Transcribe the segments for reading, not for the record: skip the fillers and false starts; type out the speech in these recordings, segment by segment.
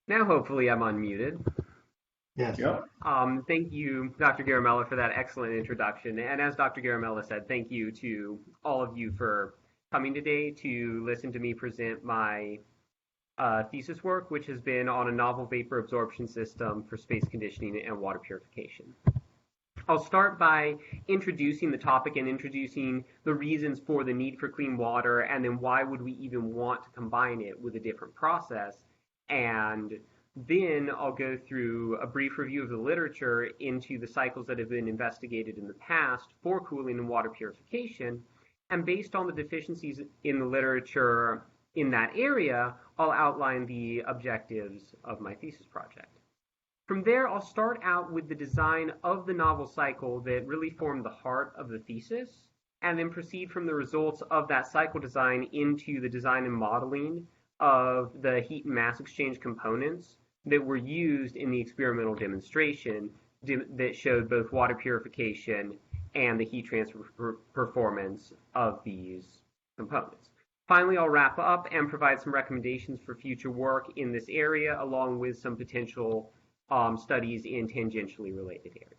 Now, hopefully, I'm unmuted. Yes. Yep. Thank you, Dr. Garamella, for that excellent introduction. And as Dr. Garamella said, thank you to all of you for coming today to listen to me present my thesis work, which has been on a novel vapor absorption system for space conditioning and water purification. I'll start by introducing the topic and introducing the reasons for the need for clean water, and then why would we even want to combine it with a different process. And then I'll go through a brief review of the literature into the cycles that have been investigated in the past for cooling and water purification. And based on the deficiencies in the literature in that area, I'll outline the objectives of my thesis project. From there, I'll start out with the design of the novel cycle that really formed the heart of the thesis, and then proceed from the results of that cycle design into the design and modeling of the heat and mass exchange components that were used in the experimental demonstration that showed both water purification and the heat transfer performance of these components. Finally, I'll wrap up and provide some recommendations for future work in this area, along with some potential studies in tangentially related areas.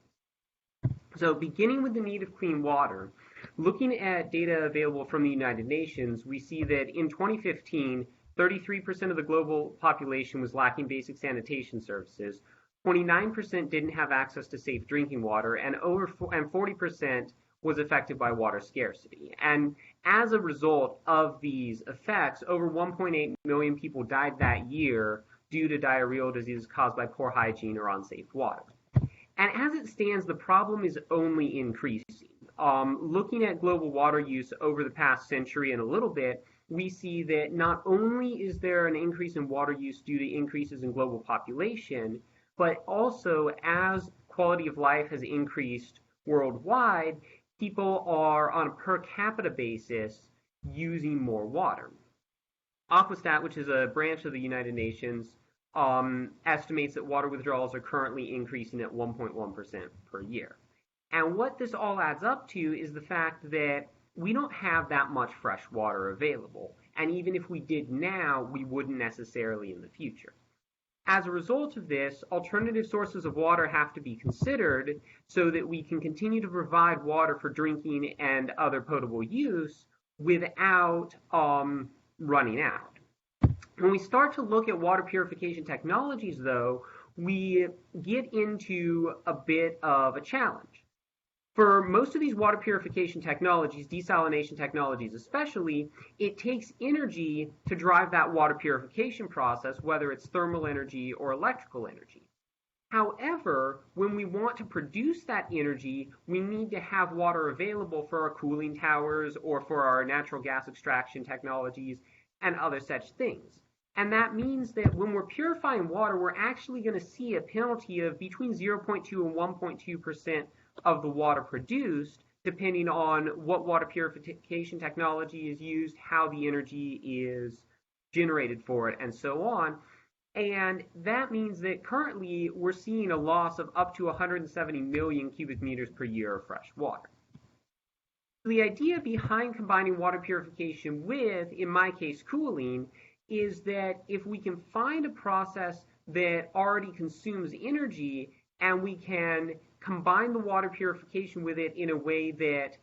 So beginning with the need of clean water, looking at data available from the United Nations, we see that in 2015, 33% of the global population was lacking basic sanitation services, 29% didn't have access to safe drinking water, and 40% was affected by water scarcity. And as a result of these effects, over 1.8 million people died that year due to diarrheal diseases caused by poor hygiene or unsafe water. And as it stands, the problem is only increasing. Looking at global water use over the past century and a little bit, we see that not only is there an increase in water use due to increases in global population, but also as quality of life has increased worldwide, people are on a per capita basis using more water. Aquastat, which is a branch of the United Nations, estimates that water withdrawals are currently increasing at 1.1% per year. And what this all adds up to is the fact that we don't have that much fresh water available. And even if we did now, we wouldn't necessarily in the future. As a result of this, alternative sources of water have to be considered so that we can continue to provide water for drinking and other potable use without running out. When we start to look at water purification technologies, though, we get into a bit of a challenge. For most of these water purification technologies, desalination technologies especially, it takes energy to drive that water purification process, whether it's thermal energy or electrical energy. However, when we want to produce that energy, we need to have water available for our cooling towers or for our natural gas extraction technologies and other such things. And that means that when we're purifying water, we're actually going to see a penalty of between 0.2 and 1.2% of the water produced, depending on what water purification technology is used, how the energy is generated for it, and so on. And that means that currently we're seeing a loss of up to 170 million cubic meters per year of fresh water. The idea behind combining water purification with, in my case, cooling, is that if we can find a process that already consumes energy and we can combine the water purification with it in a way that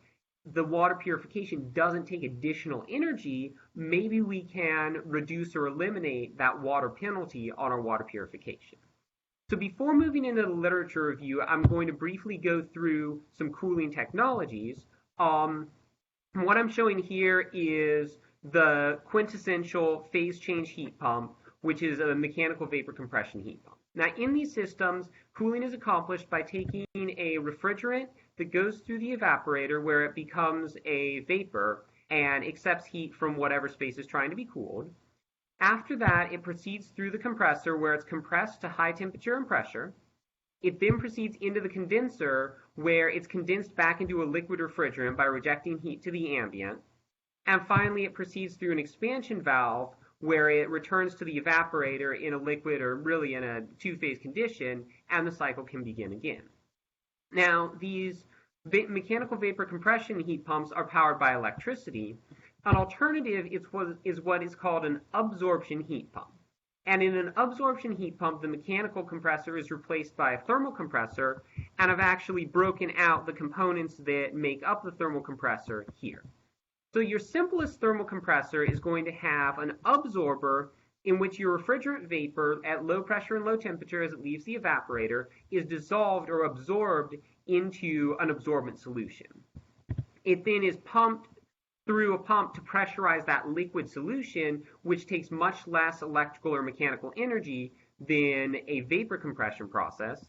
the water purification doesn't take additional energy, maybe we can reduce or eliminate that water penalty on our water purification. So before moving into the literature review, I'm going to briefly go through some cooling technologies. What I'm showing here is the quintessential phase change heat pump, which is a mechanical vapor compression heat pump. Now, in these systems, cooling is accomplished by taking a refrigerant that goes through the evaporator where it becomes a vapor and accepts heat from whatever space is trying to be cooled. After that, it proceeds through the compressor where it's compressed to high temperature and pressure. It then proceeds into the condenser where it's condensed back into a liquid refrigerant by rejecting heat to the ambient. And finally, it proceeds through an expansion valve where it returns to the evaporator in a liquid or really in a two-phase condition, and the cycle can begin again. Now, these mechanical vapor compression heat pumps are powered by electricity. An alternative is what is called an absorption heat pump. And in an absorption heat pump, the mechanical compressor is replaced by a thermal compressor, and I've actually broken out the components that make up the thermal compressor here. So your simplest thermal compressor is going to have an absorber in which your refrigerant vapor at low pressure and low temperature as it leaves the evaporator is dissolved or absorbed into an absorbent solution. It then is pumped through a pump to pressurize that liquid solution, which takes much less electrical or mechanical energy than a vapor compression process.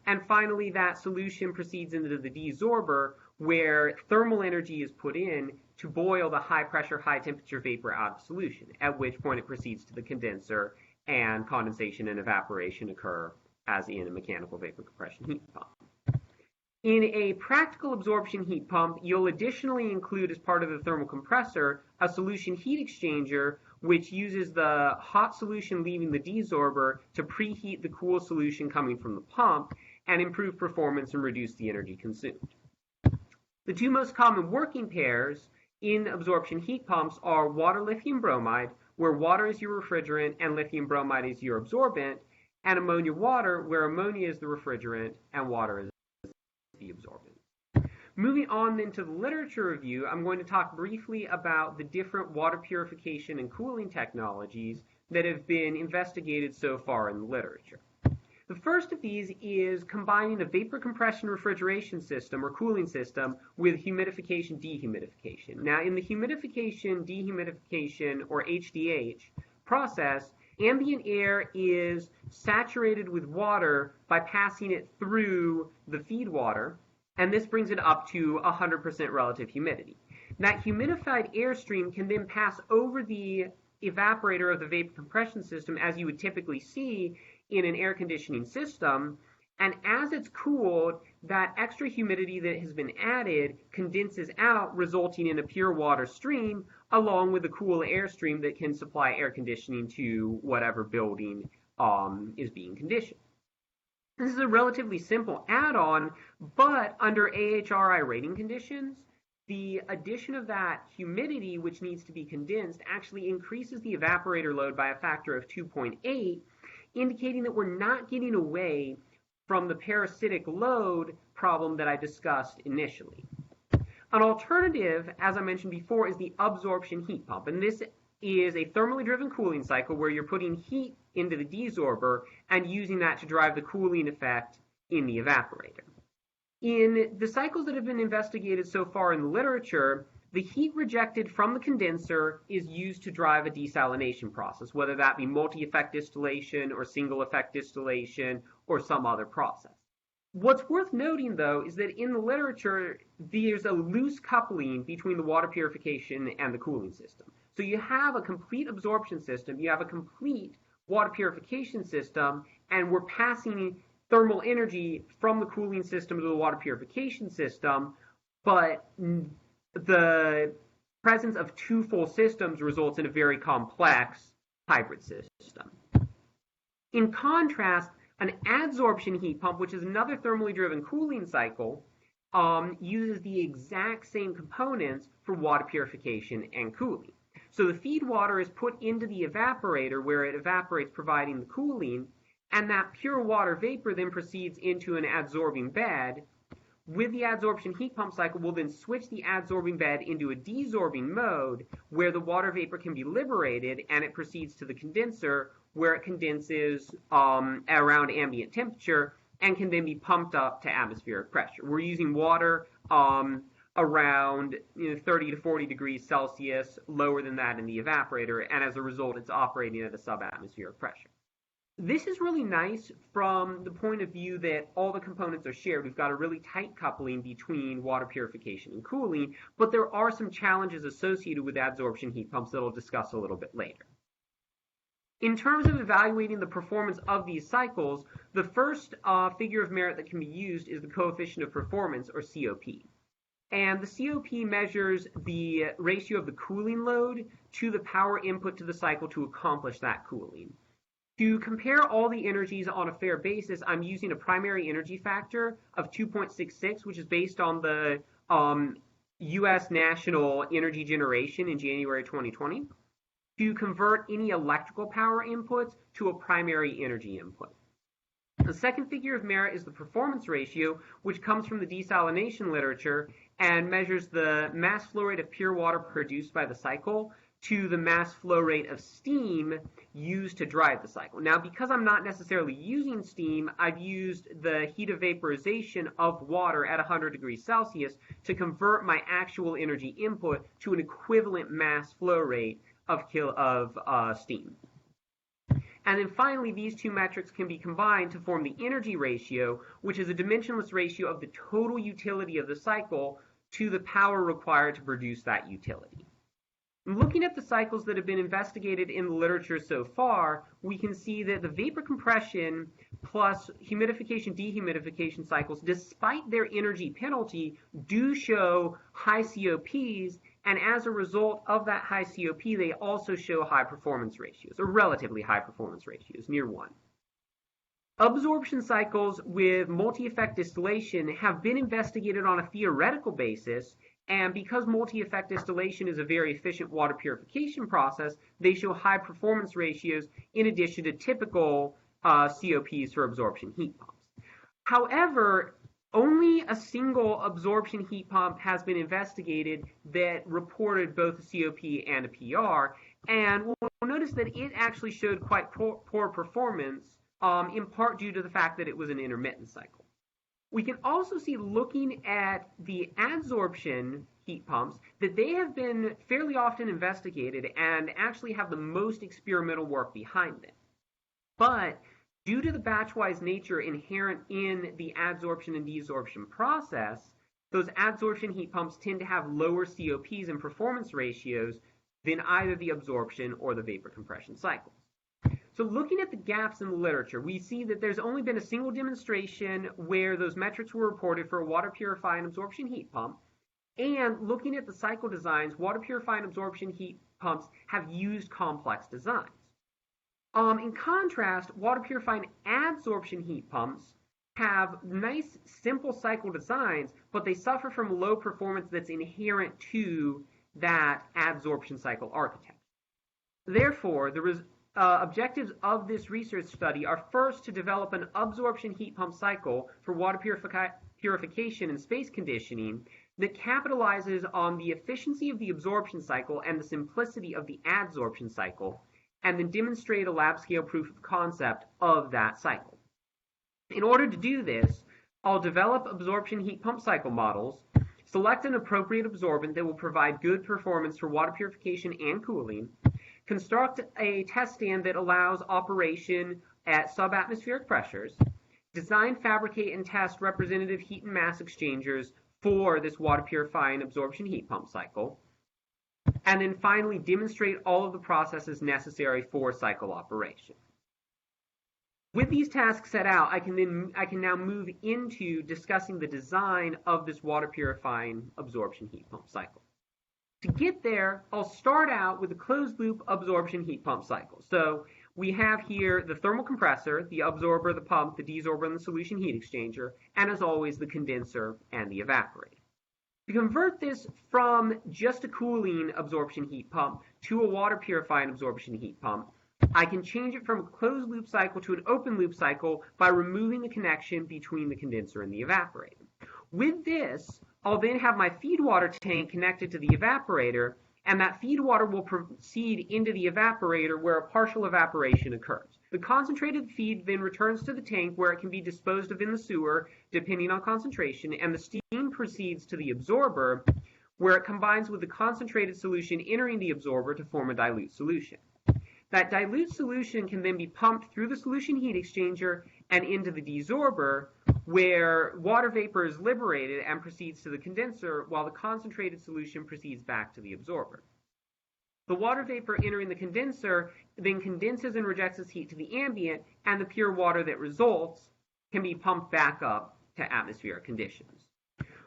And finally, that solution proceeds into the desorber, where thermal energy is put in to boil the high pressure, high temperature vapor out of solution, at which point it proceeds to the condenser, and condensation and evaporation occur as in a mechanical vapor compression heat pump. In a practical absorption heat pump, you'll additionally include as part of the thermal compressor a solution heat exchanger, which uses the hot solution leaving the desorber to preheat the cool solution coming from the pump and improve performance and reduce the energy consumed. The two most common working pairs in absorption heat pumps are water lithium bromide, where water is your refrigerant and lithium bromide is your absorbent, and ammonia water, where ammonia is the refrigerant and water is the absorbent. Moving on then to the literature review, I'm going to talk briefly about the different water purification and cooling technologies that have been investigated so far in the literature. The first of these is combining a vapor compression refrigeration system or cooling system with humidification dehumidification. Now, in the humidification dehumidification or HDH process, ambient air is saturated with water by passing it through the feed water, and this brings it up to 100% relative humidity. That humidified airstream can then pass over the evaporator of the vapor compression system, as you would typically see in an air conditioning system, and as it's cooled, that extra humidity that has been added condenses out, resulting in a pure water stream, along with a cool airstream that can supply air conditioning to whatever building is being conditioned. This is a relatively simple add-on, but under AHRI rating conditions, the addition of that humidity, which needs to be condensed, actually increases the evaporator load by a factor of 2.8, indicating that we're not getting away from the parasitic load problem that I discussed initially. An alternative, as I mentioned before, is the absorption heat pump, and this is a thermally driven cooling cycle where you're putting heat into the desorber and using that to drive the cooling effect in the evaporator. In the cycles that have been investigated so far in the literature, the heat rejected from the condenser is used to drive a desalination process, whether that be multi-effect distillation or single-effect distillation or some other process. What's worth noting, though, is that in the literature, there's a loose coupling between the water purification and the cooling system. So you have a complete absorption system, you have a complete water purification system, and we're passing thermal energy from the cooling system to the water purification system, but the presence of two full systems results in a very complex hybrid system. In contrast, an adsorption heat pump, which is another thermally driven cooling cycle, uses the exact same components for water purification and cooling. So the feed water is put into the evaporator where it evaporates, providing the cooling, and that pure water vapor then proceeds into an adsorbing bed. With the adsorption heat pump cycle, we'll then switch the adsorbing bed into a desorbing mode where the water vapor can be liberated, and it proceeds to the condenser where it condenses around ambient temperature and can then be pumped up to atmospheric pressure. We're using water around 30 to 40 degrees Celsius, lower than that in the evaporator, and as a result, it's operating at a subatmospheric pressure. This is really nice from the point of view that all the components are shared. We've got a really tight coupling between water purification and cooling, but there are some challenges associated with adsorption heat pumps that I'll discuss a little bit later. In terms of evaluating the performance of these cycles, the first figure of merit that can be used is the coefficient of performance, or COP. And the COP measures the ratio of the cooling load to the power input to the cycle to accomplish that cooling. To compare all the energies on a fair basis, I'm using a primary energy factor of 2.66, which is based on the U.S. national energy generation in January 2020. to convert any electrical power inputs to a primary energy input. The second figure of merit is the performance ratio, which comes from the desalination literature and measures the mass flow rate of pure water produced by the cycle to the mass flow rate of steam used to drive the cycle. Now, because I'm not necessarily using steam, I've used the heat of vaporization of water at 100 degrees Celsius to convert my actual energy input to an equivalent mass flow rate of steam. And then finally, these two metrics can be combined to form the energy ratio, which is a dimensionless ratio of the total utility of the cycle to the power required to produce that utility. Looking at the cycles that have been investigated in the literature so far, we can see that the vapor compression plus humidification dehumidification cycles, despite their energy penalty, do show high COPs, and as a result of that high COP, they also show high performance ratios, or relatively high performance ratios, near 1. Absorption cycles with multi-effect distillation have been investigated on a theoretical basis, and because multi-effect distillation is a very efficient water purification process, they show high performance ratios in addition to typical COPs for absorption heat pumps. However, only a single absorption heat pump has been investigated that reported both a COP and a PR, and we'll notice that it actually showed quite poor performance, in part due to the fact that it was an intermittent cycle. We can also see, looking at the adsorption heat pumps, that they have been fairly often investigated and actually have the most experimental work behind them. But due to the batch-wise nature inherent in the adsorption and desorption process, those adsorption heat pumps tend to have lower COPs and performance ratios than either the absorption or the vapor compression cycles. So looking at the gaps in the literature, we see that there's only been a single demonstration where those metrics were reported for a water purifying absorption heat pump. And looking at the cycle designs, water purifying absorption heat pumps have used complex designs. In contrast, water purifying adsorption heat pumps have nice, simple cycle designs, but they suffer from low performance that's inherent to that adsorption cycle architecture. Therefore, the objectives of this research study are first to develop an absorption heat pump cycle for water purification and space conditioning that capitalizes on the efficiency of the absorption cycle and the simplicity of the adsorption cycle, and then demonstrate a lab-scale proof of concept of that cycle. In order to do this, I'll develop absorption heat pump cycle models, select an appropriate absorbent that will provide good performance for water purification and cooling, construct a test stand that allows operation at subatmospheric pressures, design, fabricate, and test representative heat and mass exchangers for this water purifying absorption heat pump cycle, and then finally demonstrate all of the processes necessary for cycle operation. With these tasks set out, I can now move into discussing the design of this water purifying absorption heat pump cycle. To get there, I'll start out with a closed loop absorption heat pump cycle. So we have here the thermal compressor, the absorber, the pump, the desorber, and the solution heat exchanger, and as always, the condenser and the evaporator. To convert this from just a cooling absorption heat pump to a water purifying absorption heat pump, I can change it from a closed loop cycle to an open loop cycle by removing the connection between the condenser and the evaporator. With this, I'll then have my feed water tank connected to the evaporator, and that feed water will proceed into the evaporator where a partial evaporation occurs. The concentrated feed then returns to the tank where it can be disposed of in the sewer, depending on concentration, and the steam proceeds to the absorber where it combines with the concentrated solution entering the absorber to form a dilute solution. That dilute solution can then be pumped through the solution heat exchanger and into the desorber, where water vapor is liberated and proceeds to the condenser, while the concentrated solution proceeds back to the absorber. The water vapor entering the condenser then condenses and rejects its heat to the ambient, and the pure water that results can be pumped back up to atmospheric conditions.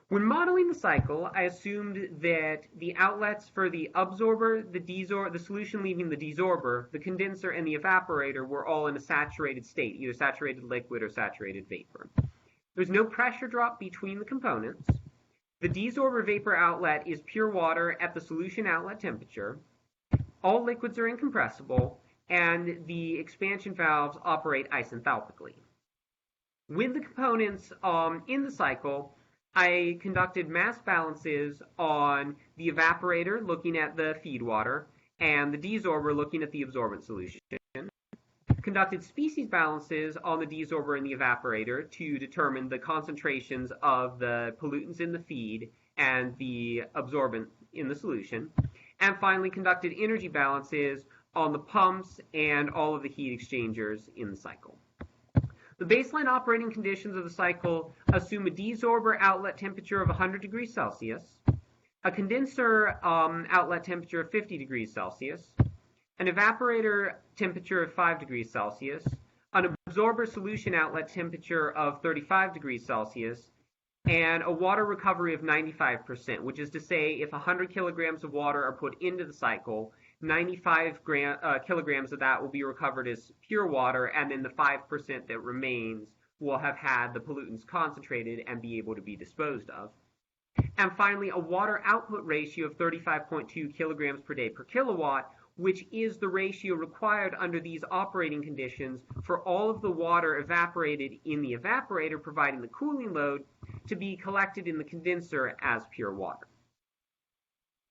When modeling the cycle, I assumed that the outlets for the absorber, the solution leaving the desorber, the condenser, and the evaporator were all in a saturated state, either saturated liquid or saturated vapor. There's no pressure drop between the components. The desorber vapor outlet is pure water at the solution outlet temperature. all liquids are incompressible, and the expansion valves operate isenthalpically. With the components in the cycle, I conducted mass balances on the evaporator, looking at the feed water, and the desorber, looking at the absorbent solution. Conducted species balances on the desorber and the evaporator to determine the concentrations of the pollutants in the feed and the absorbent in the solution. And finally, conducted energy balances on the pumps and all of the heat exchangers in the cycle. The baseline operating conditions of the cycle assume a desorber outlet temperature of 100 degrees Celsius, a condenser outlet temperature of 50 degrees Celsius, an evaporator temperature of 5 degrees Celsius, an absorber solution outlet temperature of 35 degrees Celsius, and a water recovery of 95%, which is to say if 100 kilograms of water are put into the cycle, 95 kilograms of that will be recovered as pure water, and then the 5% that remains will have had the pollutants concentrated and be able to be disposed of. And finally, a water output ratio of 35.2 kilograms per day per kilowatt, which is the ratio required under these operating conditions for all of the water evaporated in the evaporator providing the cooling load to be collected in the condenser as pure water.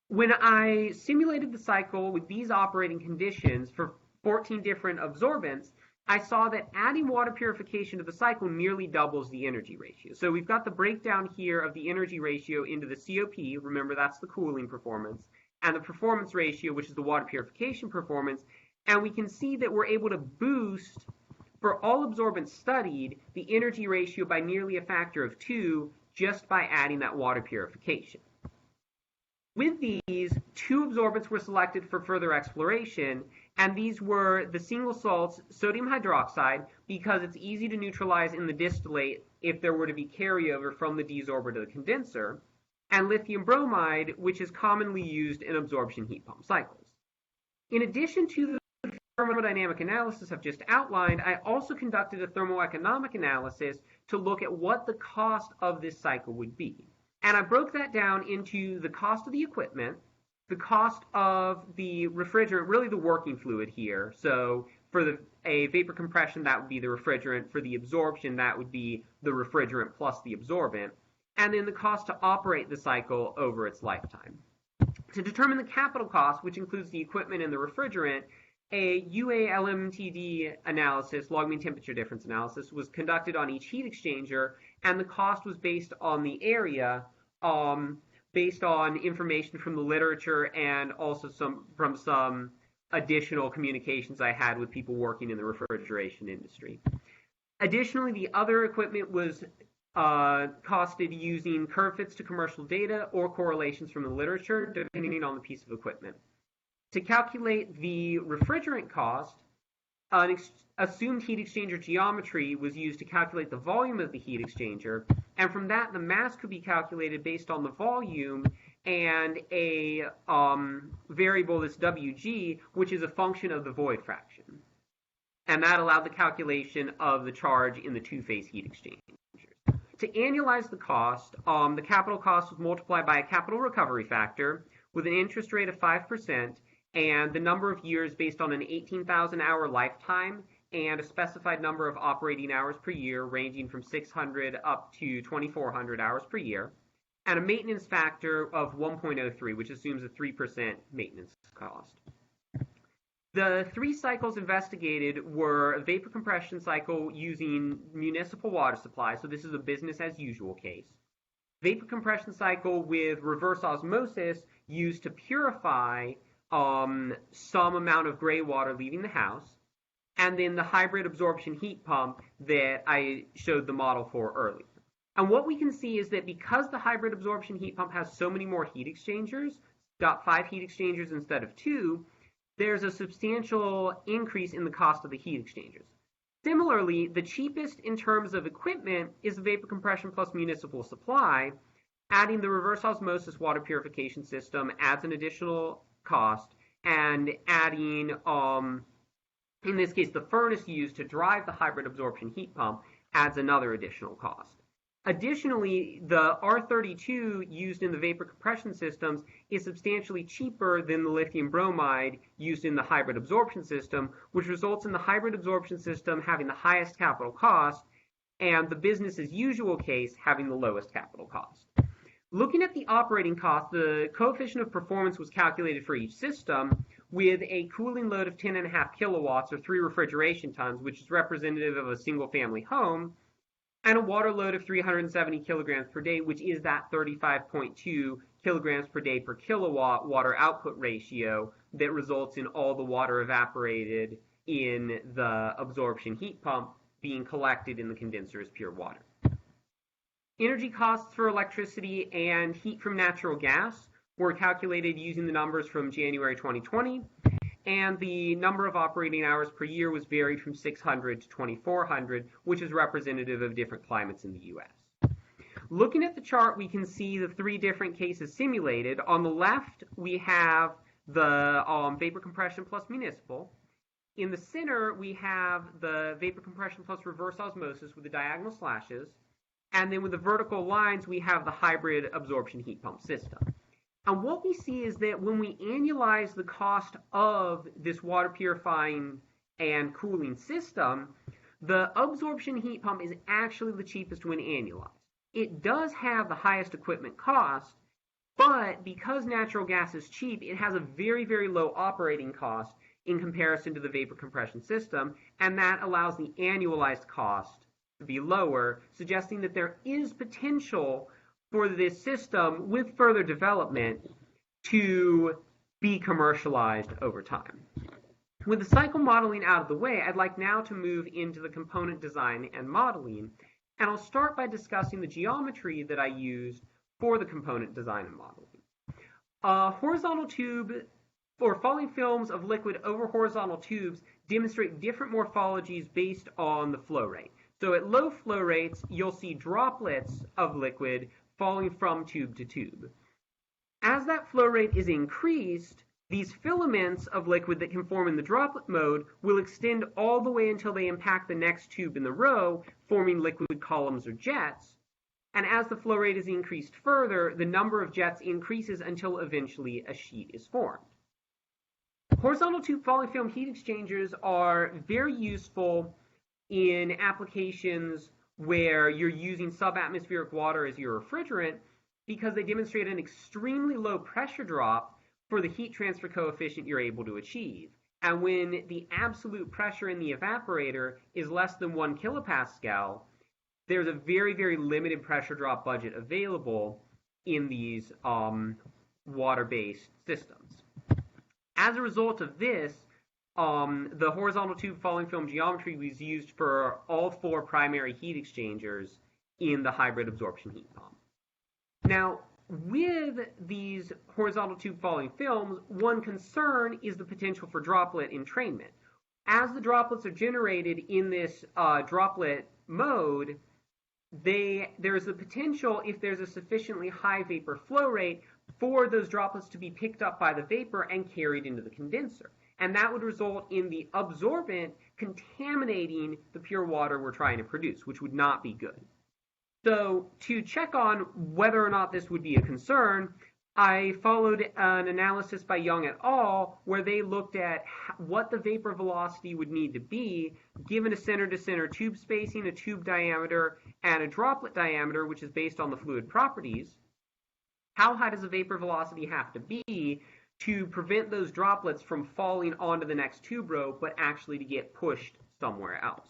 When I simulated the cycle with these operating conditions for 14 different absorbents, I saw that adding water purification to the cycle nearly doubles the energy ratio. So we've got the breakdown here of the energy ratio into the COP, remember that's the cooling performance, and the performance ratio, which is the water purification performance, and we can see that we're able to boost, for all absorbents studied, the energy ratio by nearly a factor of 2 just by adding that water purification. With these, 2 absorbents were selected for further exploration, and these were the single salts sodium hydroxide, because it's easy to neutralize in the distillate if there were to be carryover from the desorber to the condenser, and lithium bromide, which is commonly used in absorption heat pump cycles. In addition to the thermodynamic analysis I've just outlined, I also conducted a thermoeconomic analysis to look at what the cost of this cycle would be. And I broke that down into the cost of the equipment, the cost of the refrigerant, really the working fluid here. So for a vapor compression, that would be the refrigerant. For the absorption, that would be the refrigerant plus the absorbent. And then the cost to operate the cycle over its lifetime. To determine the capital cost, which includes the equipment and the refrigerant, a UA-LMTD analysis, log mean temperature difference analysis, was conducted on each heat exchanger, and the cost was based on the area, based on information from the literature and also from some additional communications I had with people working in the refrigeration industry. Additionally, the other equipment was costed using curve fits to commercial data or correlations from the literature, depending on the piece of equipment. To calculate the refrigerant cost, an assumed heat exchanger geometry was used to calculate the volume of the heat exchanger, and from that the mass could be calculated based on the volume and a variable that's WG, which is a function of the void fraction. And that allowed the calculation of the charge in the two-phase heat exchangers. To annualize the cost, the capital cost was multiplied by a capital recovery factor with an interest rate of 5%, and the number of years based on an 18,000 hour lifetime and a specified number of operating hours per year ranging from 600 up to 2,400 hours per year, and a maintenance factor of 1.03, which assumes a 3% maintenance cost. The 3 cycles investigated were a vapor compression cycle using municipal water supply, so this is a business as usual case. Vapor compression cycle with reverse osmosis used to purify some amount of gray water leaving the house, and then the hybrid absorption heat pump that I showed the model for earlier. And what we can see is that because the hybrid absorption heat pump has so many more heat exchangers, got 5 heat exchangers instead of 2, there's a substantial increase in the cost of the heat exchangers. Similarly, the cheapest in terms of equipment is the vapor compression plus municipal supply. Adding the reverse osmosis water purification system adds an additional cost, and adding, in this case, the furnace used to drive the hybrid absorption heat pump adds another additional cost. Additionally, the R32 used in the vapor compression systems is substantially cheaper than the lithium bromide used in the hybrid absorption system, which results in the hybrid absorption system having the highest capital cost and the business as usual case having the lowest capital cost. Looking at the operating cost, the coefficient of performance was calculated for each system with a cooling load of 10.5 kilowatts or 3 refrigeration tons, which is representative of a single family home, and a water load of 370 kilograms per day, which is that 35.2 kilograms per day per kilowatt water output ratio that results in all the water evaporated in the absorption heat pump being collected in the condenser as pure water. Energy costs for electricity and heat from natural gas were calculated using the numbers from January 2020, and the number of operating hours per year was varied from 600 to 2,400, which is representative of different climates in the U.S. Looking at the chart, we can see the 3 different cases simulated. On the left, we have the vapor compression plus municipal. In the center, we have the vapor compression plus reverse osmosis with the diagonal slashes. And then with the vertical lines, we have the hybrid absorption heat pump system. And what we see is that when we annualize the cost of this water purifying and cooling system, the absorption heat pump is actually the cheapest when annualized. It does have the highest equipment cost, but because natural gas is cheap, it has a very, very low operating cost in comparison to the vapor compression system, and that allows the annualized cost to be lower, suggesting that there is potential for this system with further development to be commercialized over time. With the cycle modeling out of the way, I'd like now to move into the component design and modeling, and I'll start by discussing the geometry that I used for the component design and modeling. Horizontal tube or falling films of liquid over horizontal tubes demonstrate different morphologies based on the flow rate. So at low flow rates, you'll see droplets of liquid falling from tube to tube. As that flow rate is increased, these filaments of liquid that can form in the droplet mode will extend all the way until they impact the next tube in the row, forming liquid columns or jets. And as the flow rate is increased further, the number of jets increases until eventually a sheet is formed. Horizontal tube falling film heat exchangers are very useful in applications where you're using subatmospheric water as your refrigerant because they demonstrate an extremely low pressure drop for the heat transfer coefficient you're able to achieve. And when the absolute pressure in the evaporator is less than 1 kilopascal, there's a very, very limited pressure drop budget available in these water-based systems. As a result of this, the horizontal tube falling film geometry was used for all 4 primary heat exchangers in the hybrid absorption heat pump. Now, with these horizontal tube falling films, one concern is the potential for droplet entrainment. As the droplets are generated in this droplet mode, there's the potential, if there's a sufficiently high vapor flow rate, for those droplets to be picked up by the vapor and carried into the condenser. And that would result in the absorbent contaminating the pure water we're trying to produce, which would not be good. So to check on whether or not this would be a concern, I followed an analysis by Young et al. Where they looked at what the vapor velocity would need to be given a center-to-center tube spacing, a tube diameter, and a droplet diameter, which is based on the fluid properties. How high does the vapor velocity have to be to prevent those droplets from falling onto the next tube row, but actually to get pushed somewhere else?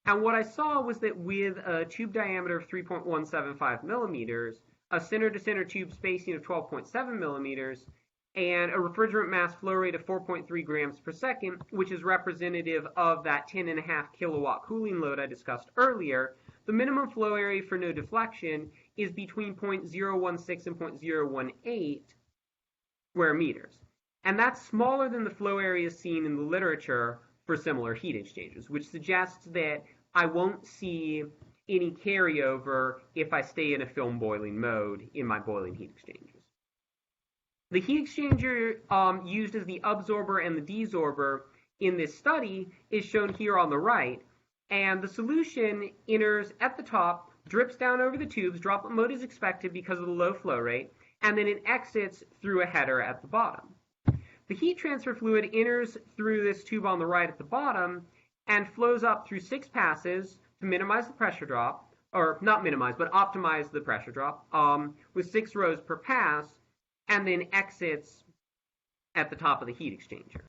And what I saw was that with a tube diameter of 3.175 millimeters, a center-to-center tube spacing of 12.7 millimeters, and a refrigerant mass flow rate of 4.3 grams per second, which is representative of that 10.5 kilowatt cooling load I discussed earlier, the minimum flow area for no deflection is between 0.016 and 0.018 square meters. And that's smaller than the flow areas seen in the literature for similar heat exchangers, which suggests that I won't see any carryover if I stay in a film boiling mode in my boiling heat exchangers. The heat exchanger used as the absorber and the desorber in this study is shown here on the right, and the solution enters at the top drips down over the tubes. Droplet mode is expected because of the low flow rate, and then it exits through a header at the bottom. The heat transfer fluid enters through this tube on the right at the bottom and flows up through 6 passes to minimize the pressure drop, or not minimize, but optimize the pressure drop, with 6 rows per pass, and then exits at the top of the heat exchanger.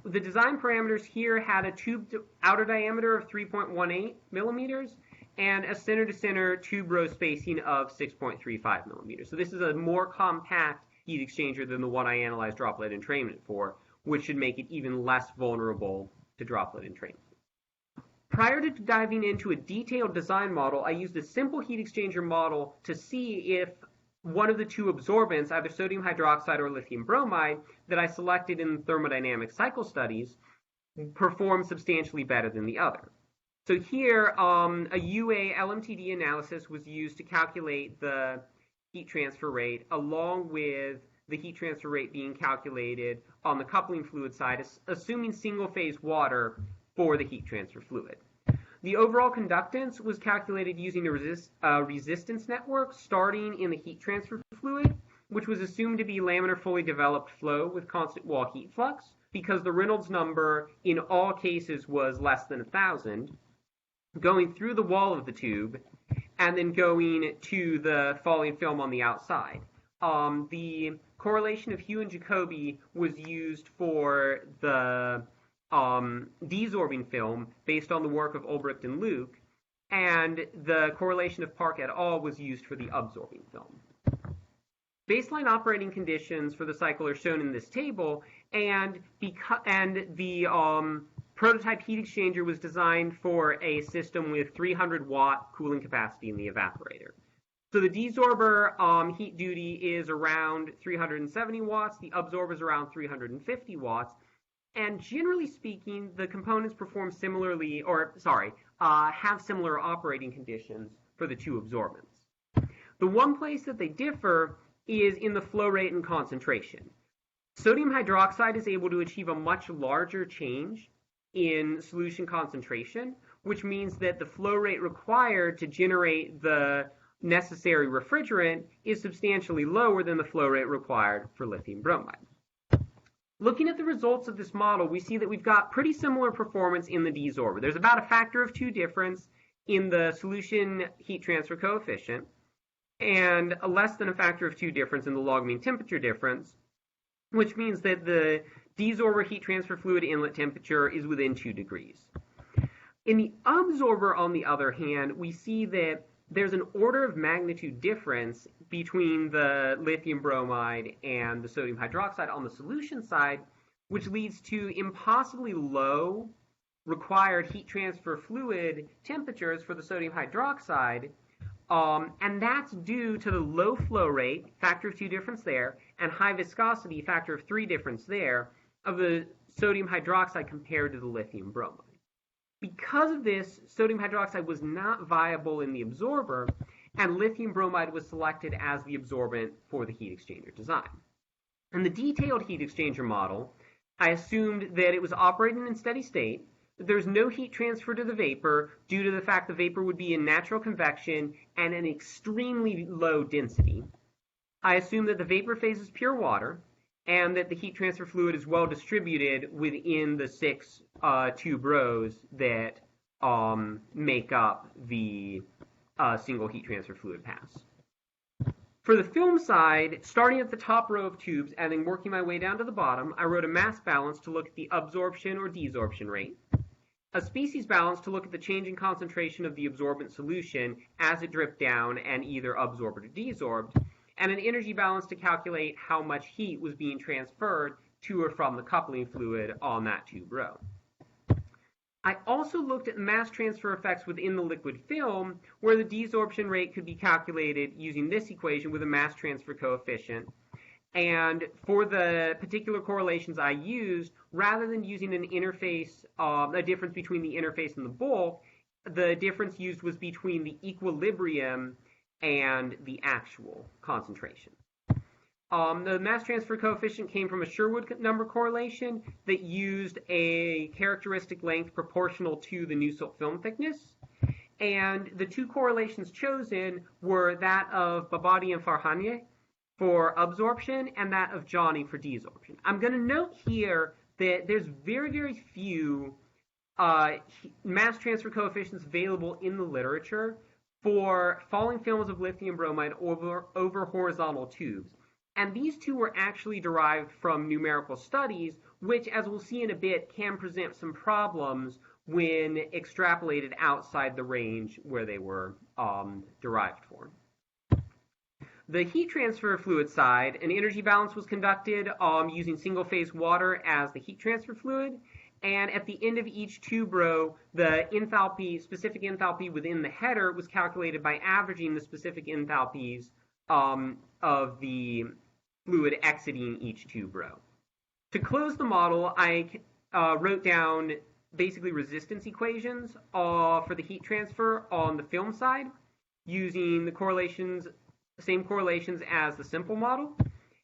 The design parameters here had a tube outer diameter of 3.18 millimeters and a center-to-center tube row spacing of 6.35 millimeters. So this is a more compact heat exchanger than the one I analyzed droplet entrainment for, which should make it even less vulnerable to droplet entrainment. Prior to diving into a detailed design model, I used a simple heat exchanger model to see if one of the 2 absorbents, either sodium hydroxide or lithium bromide, that I selected in thermodynamic cycle studies, performed substantially better than the other. So here, a UA LMTD analysis was used to calculate the heat transfer rate, along with the heat transfer rate being calculated on the coupling fluid side, assuming single-phase water for the heat transfer fluid. The overall conductance was calculated using a resistance network starting in the heat transfer fluid, which was assumed to be laminar fully developed flow with constant wall heat flux, because the Reynolds number in all cases was less than 1,000, going through the wall of the tube, and then going to the falling film on the outside. The correlation of Hugh and Jacobi was used for the desorbing film based on the work of Ulbricht and Luke, and the correlation of Park et al. Was used for the absorbing film. Baseline operating conditions for the cycle are shown in this table, and the prototype heat exchanger was designed for a system with 300-watt cooling capacity in the evaporator. So the desorber heat duty is around 370 watts, the absorber is around 350 watts, and generally speaking, the components perform similarly, have similar operating conditions for the 2 absorbents. The one place that they differ is in the flow rate and concentration. Sodium hydroxide is able to achieve a much larger change in solution concentration, which means that the flow rate required to generate the necessary refrigerant is substantially lower than the flow rate required for lithium bromide. Looking at the results of this model, we see that we've got pretty similar performance in the desorber. There's about a factor of 2 difference in the solution heat transfer coefficient, and a less than a factor of 2 difference in the log mean temperature difference, which means that the desorber heat transfer fluid inlet temperature is within 2 degrees. In the absorber, on the other hand, we see that there's an order of magnitude difference between the lithium bromide and the sodium hydroxide on the solution side, which leads to impossibly low required heat transfer fluid temperatures for the sodium hydroxide, and that's due to the low flow rate, factor of 2 difference there, and high viscosity, factor of 3 difference there, of the sodium hydroxide compared to the lithium bromide. Because of this, sodium hydroxide was not viable in the absorber, and lithium bromide was selected as the absorbent for the heat exchanger design. In the detailed heat exchanger model, I assumed that it was operating in steady state, that there's no heat transfer to the vapor due to the fact the vapor would be in natural convection and an extremely low density. I assumed that the vapor phase is pure water, and that the heat transfer fluid is well distributed within the 6 tube rows that make up the single heat transfer fluid pass. For the film side, starting at the top row of tubes and then working my way down to the bottom, I wrote a mass balance to look at the absorption or desorption rate, a species balance to look at the change in concentration of the absorbent solution as it dripped down and either absorbed or desorbed, and an energy balance to calculate how much heat was being transferred to or from the coupling fluid on that tube row. I also looked at mass transfer effects within the liquid film, where the desorption rate could be calculated using this equation with a mass transfer coefficient. And for the particular correlations I used, rather than using an interface, a difference between the interface and the bulk, the difference used was between the equilibrium and the actual concentration. The mass transfer coefficient came from a Sherwood number correlation that used a characteristic length proportional to the Nusselt film thickness. and the two correlations chosen were that of Babadi and Farhanieh for absorption and that of Johnny for desorption. I'm going to note here that there's very, very few mass transfer coefficients available in the literature for falling films of lithium bromide over horizontal tubes. And these two were actually derived from numerical studies, which, as we'll see in a bit, can present some problems when extrapolated outside the range where they were derived for. The heat transfer fluid side, an energy balance was conducted using single-phase water as the heat transfer fluid, and at the end of each tube row, the specific enthalpy within the header was calculated by averaging the specific enthalpies of the fluid exiting each tube row. To close the model, I wrote down basically resistance equations for the heat transfer on the film side using the same correlations as the simple model.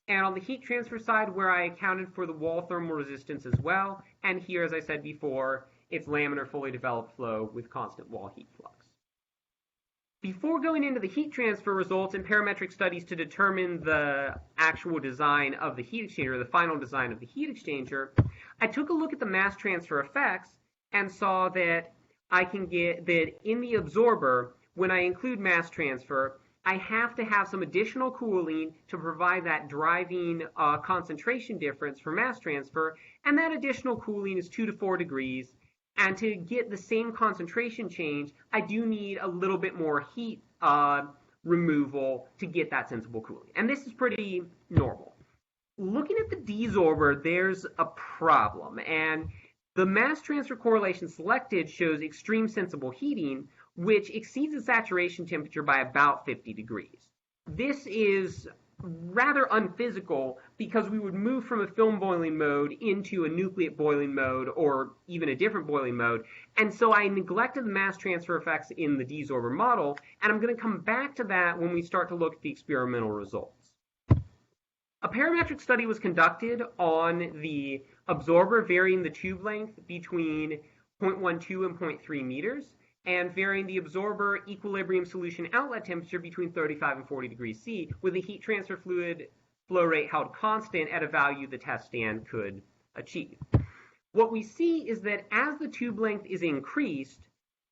And on the heat transfer side, where I accounted for the wall thermal resistance as well, and here, as I said before, it's laminar fully developed flow with constant wall heat flux. Before going into the heat transfer results and parametric studies to determine the actual design of the heat exchanger, the final design of the heat exchanger, I took a look at the mass transfer effects and saw that I can get that in the absorber, when I include mass transfer, I have to have some additional cooling to provide that driving concentration difference for mass transfer, and that additional cooling is 2 to 4 degrees. And to get the same concentration change, I do need a little bit more heat removal to get that sensible cooling. And this is pretty normal. Looking at the desorber, there's a problem. And the mass transfer correlation selected shows extreme sensible heating, which exceeds the saturation temperature by about 50 degrees. This is rather unphysical because we would move from a film boiling mode into a nucleate boiling mode or even a different boiling mode. And so I neglected the mass transfer effects in the desorber model, and I'm going to come back to that when we start to look at the experimental results. A parametric study was conducted on the absorber varying the tube length between 0.12 and 0.3 meters, and varying the absorber equilibrium solution outlet temperature between 35 and 40 degrees C, with the heat transfer fluid flow rate held constant at a value the test stand could achieve. What we see is that as the tube length is increased,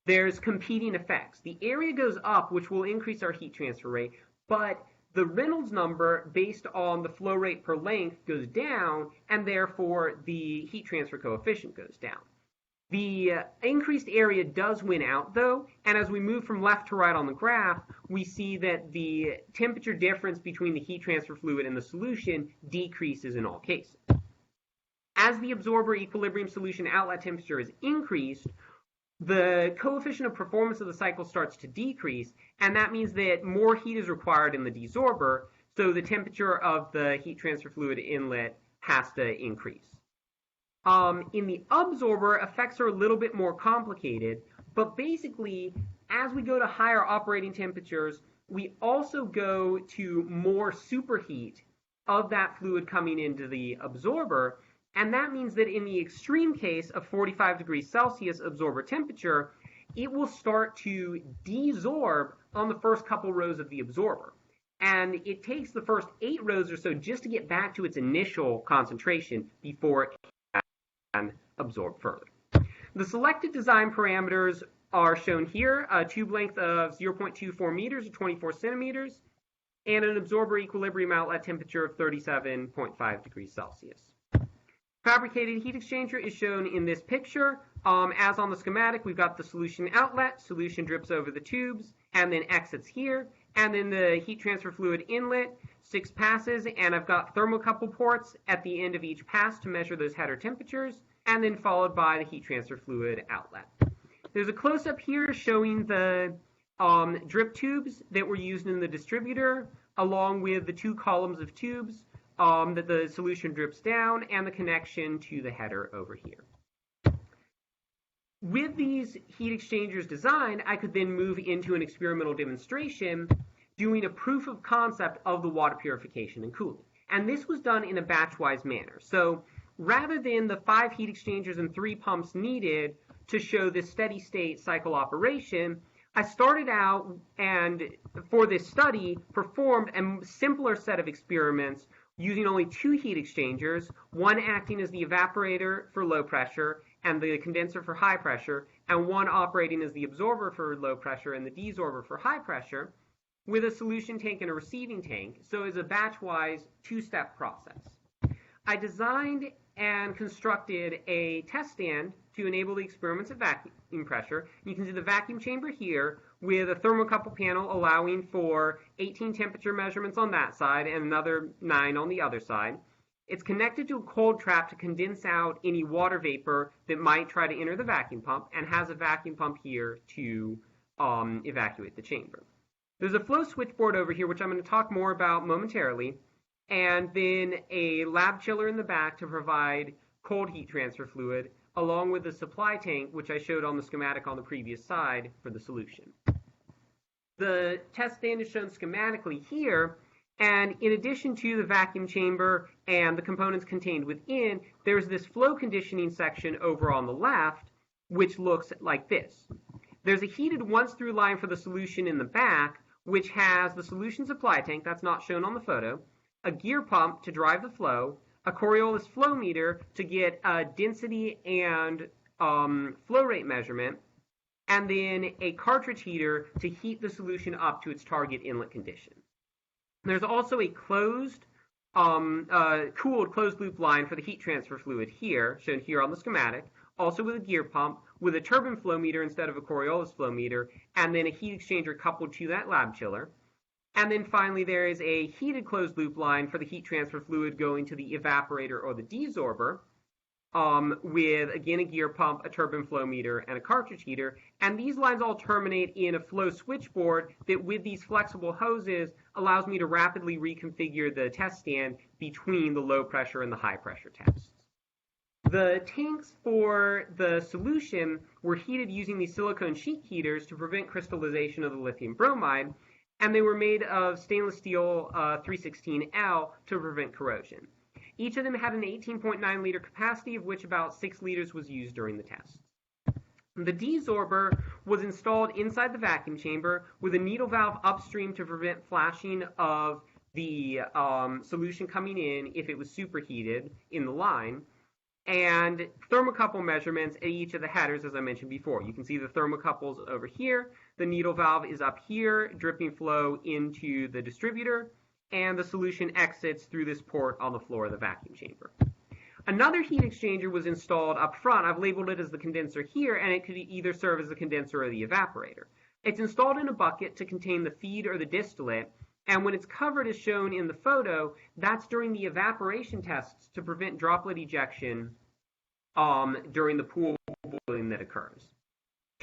there's competing effects. The area goes up, which will increase our heat transfer rate, but the Reynolds number based on the flow rate per length goes down, and therefore the heat transfer coefficient goes down. The increased area does win out, though, and as we move from left to right on the graph, we see that the temperature difference between the heat transfer fluid and the solution decreases in all cases. As the absorber equilibrium solution outlet temperature is increased, the coefficient of performance of the cycle starts to decrease, and that means that more heat is required in the desorber, so the temperature of the heat transfer fluid inlet has to increase. In the absorber, effects are a little bit more complicated, but basically, as we go to higher operating temperatures, we also go to more superheat of that fluid coming into the absorber, and that means that in the extreme case of 45 degrees Celsius absorber temperature, it will start to desorb on the first couple rows of the absorber. And it takes the first 8 rows or so just to get back to its initial concentration before it can absorb further. The selected design parameters are shown here, a tube length of 0.24 meters or 24 centimeters, and an absorber equilibrium outlet temperature of 37.5 degrees Celsius. Fabricated heat exchanger is shown in this picture. As on the schematic, we've got the solution outlet, solution drips over the tubes, and then exits here, and then the heat transfer fluid inlet, 6 passes, and I've got thermocouple ports at the end of each pass to measure those header temperatures, and then followed by the heat transfer fluid outlet. There's a close-up here showing the drip tubes that were used in the distributor, along with the 2 columns of tubes that the solution drips down, and the connection to the header over here. With these heat exchangers designed, I could then move into an experimental demonstration doing a proof of concept of the water purification and cooling. And this was done in a batch-wise manner. So rather than the 5 heat exchangers and 3 pumps needed to show this steady state cycle operation, I started out and for this study performed a simpler set of experiments using only two heat exchangers, one acting as the evaporator for low pressure and the condenser for high pressure, and one operating as the absorber for low pressure and the desorber for high pressure, with a solution tank and a receiving tank, so it's a batch-wise two-step process. I designed and constructed a test stand to enable the experiments at vacuum pressure. You can see the vacuum chamber here with a thermocouple panel allowing for 18 temperature measurements on that side and another 9 on the other side. It's connected to a cold trap to condense out any water vapor that might try to enter the vacuum pump, and has a vacuum pump here to evacuate the chamber. There's a flow switchboard over here, which I'm going to talk more about momentarily, and then a lab chiller in the back to provide cold heat transfer fluid, along with the supply tank, which I showed on the schematic on the previous slide for the solution. The test stand is shown schematically here, and in addition to the vacuum chamber and the components contained within, there's this flow conditioning section over on the left, which looks like this. There's a heated once-through line for the solution in the back, which has the solution supply tank, that's not shown on the photo, a gear pump to drive the flow, a Coriolis flow meter to get a density and flow rate measurement, and then a cartridge heater to heat the solution up to its target inlet condition. There's also a cooled closed-loop line for the heat transfer fluid here, shown here on the schematic, also with a gear pump, with a turbine flow meter instead of a Coriolis flow meter, and then a heat exchanger coupled to that lab chiller. And then finally, there is a heated closed-loop line for the heat transfer fluid going to the evaporator or the desorber, with, again, a gear pump, a turbine flow meter, and a cartridge heater. And these lines all terminate in a flow switchboard that, with these flexible hoses, allows me to rapidly reconfigure the test stand between the low pressure and the high pressure tests. The tanks for the solution were heated using these silicone sheet heaters to prevent crystallization of the lithium bromide, and they were made of stainless steel 316L to prevent corrosion. Each of them had an 18.9 liter capacity, of which about 6 liters was used during the test. The desorber was installed inside the vacuum chamber with a needle valve upstream to prevent flashing of the solution coming in if it was superheated in the line, and thermocouple measurements at each of the headers, as I mentioned before. You can see the thermocouples over here. The needle valve is up here, dripping flow into the distributor, and the solution exits through this port on the floor of the vacuum chamber. Another heat exchanger was installed up front. I've labeled it as the condenser here, and it could either serve as the condenser or the evaporator. It's installed in a bucket to contain the feed or the distillate, and when it's covered as shown in the photo, that's during the evaporation tests to prevent droplet ejection during the pool boiling that occurs.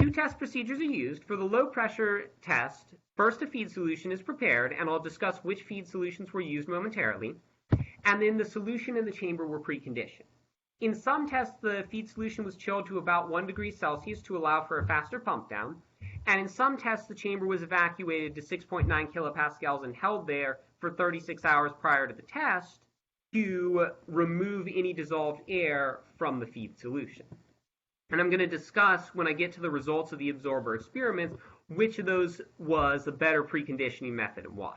Two test procedures are used. For the low pressure test, first a feed solution is prepared, and I'll discuss which feed solutions were used momentarily, and then the solution and the chamber were preconditioned. In some tests, the feed solution was chilled to about 1 degree Celsius to allow for a faster pump down, and in some tests, the chamber was evacuated to 6.9 kilopascals and held there for 36 hours prior to the test to remove any dissolved air from the feed solution. And I'm going to discuss, when I get to the results of the absorber experiments, which of those was the better preconditioning method and why.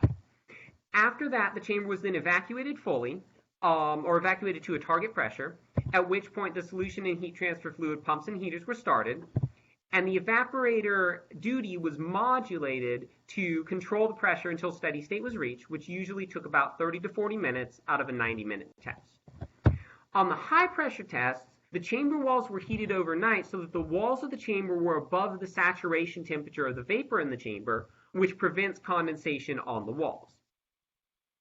After that, the chamber was then evacuated fully, or evacuated to a target pressure, at which point the solution and heat transfer fluid pumps and heaters were started, and the evaporator duty was modulated to control the pressure until steady state was reached, which usually took about 30 to 40 minutes out of a 90-minute test. On the high pressure tests, the chamber walls were heated overnight so that the walls of the chamber were above the saturation temperature of the vapor in the chamber, which prevents condensation on the walls.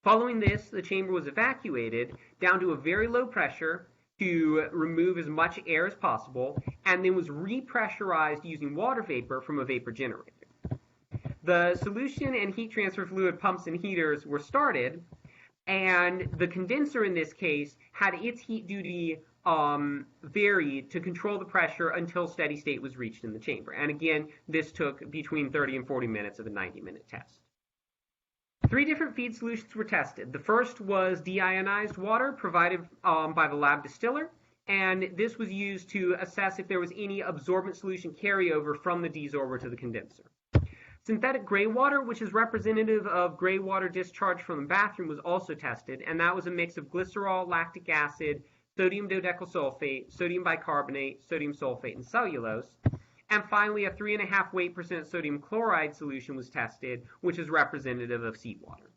Following this, the chamber was evacuated down to a very low pressure to remove as much air as possible, and then was repressurized using water vapor from a vapor generator. The solution and heat transfer fluid pumps and heaters were started, and the condenser in this case had its heat duty varied to control the pressure until steady state was reached in the chamber. And again, this took between 30 and 40 minutes of a 90-minute test. 3 different feed solutions were tested. The first was deionized water provided by the lab distiller, and this was used to assess if there was any absorbent solution carryover from the desorber to the condenser. Synthetic gray water, which is representative of gray water discharged from the bathroom, was also tested, and that was a mix of glycerol, lactic acid, sodium dodecyl sulfate, sodium bicarbonate, sodium sulfate, and cellulose. And finally, a 3.5 weight% sodium chloride solution was tested, which is representative of seawater.